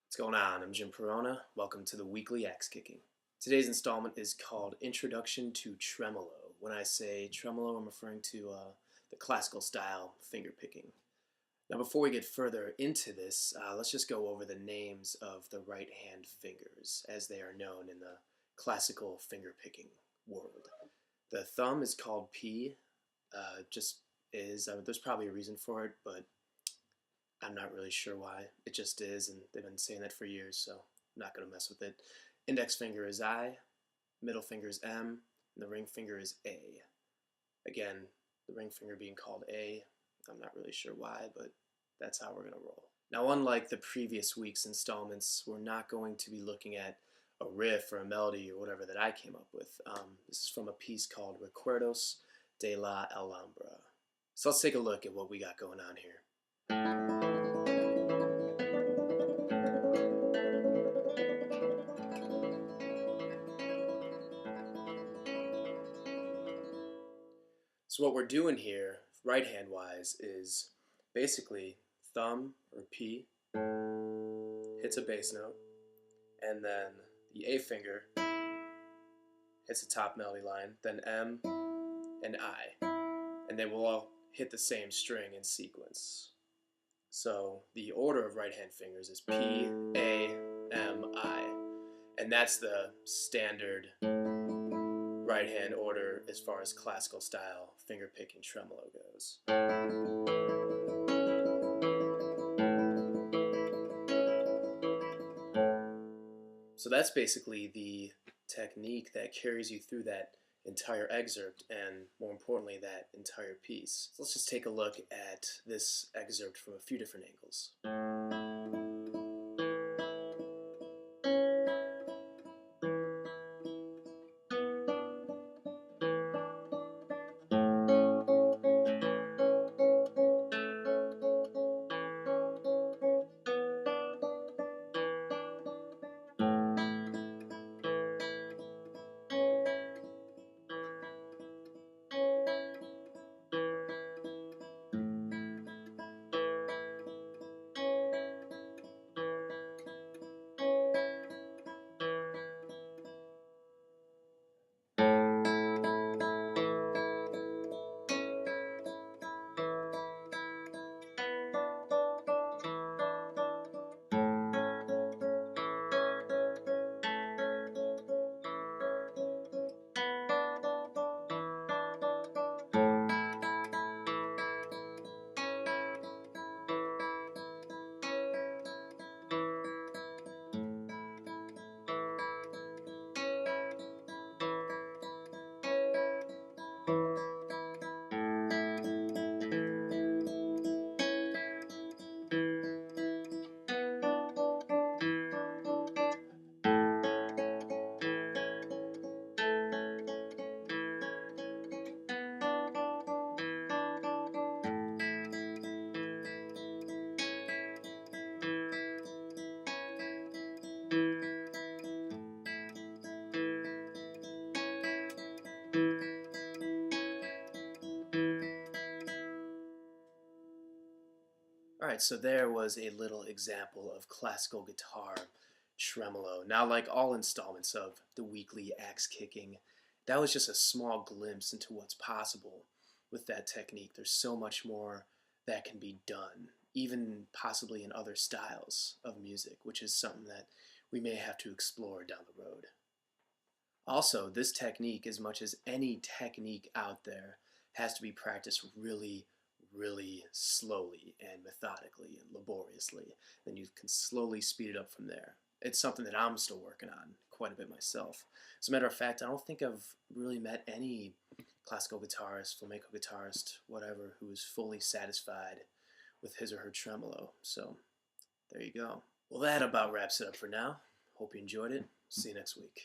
What's going on? I'm Jim Perona. Welcome to the weekly axe kicking. Today's installment is called Introduction to Tremelo. When I say tremolo, I'm referring to the classical style finger picking. Now, before we get further into this, let's just go over the names of the right hand fingers as they are known in the classical finger picking world. The thumb is called P, just is. There's probably a reason for it, but I'm not really sure why. It just is, and they've been saying that for years, so I'm not going to mess with it. Index finger is I, middle finger is M, and the ring finger is A. Again, the ring finger being called A, I'm not really sure why, but that's how we're going to roll. Now, unlike the previous week's installments, we're not going to be looking at a riff or a melody or whatever that I came up with. This is from a piece called Recuerdos de la Alhambra. So let's take a look at what we got going on here. So what we're doing here, right hand wise, is basically thumb or P hits a bass note, and then the A finger hits the top melody line, then M and I, and they will all hit the same string in sequence. So the order of right hand fingers is P, A, M, I, and that's the standard right hand order as far as classical style finger picking tremolo goes. So that's basically the technique that carries you through that entire excerpt and, more importantly, that entire piece. So let's just take a look at this excerpt from a few different angles. Alright, so there was a little example of classical guitar tremolo. Now, like all installments of the weekly axe kicking, that was just a small glimpse into what's possible with that technique. There's so much more that can be done, even possibly in other styles of music, which is something that we may have to explore down the road. Also, this technique, as much as any technique out there, has to be practiced really slowly and methodically and laboriously. Then you can slowly speed it up from there. It's something that I'm still working on quite a bit myself. As a matter of fact, I don't think I've really met any classical guitarist, flamenco guitarist, whatever, who is fully satisfied with his or her tremolo. So there you go. Well, that about wraps it up for now. Hope you enjoyed it. See you next week.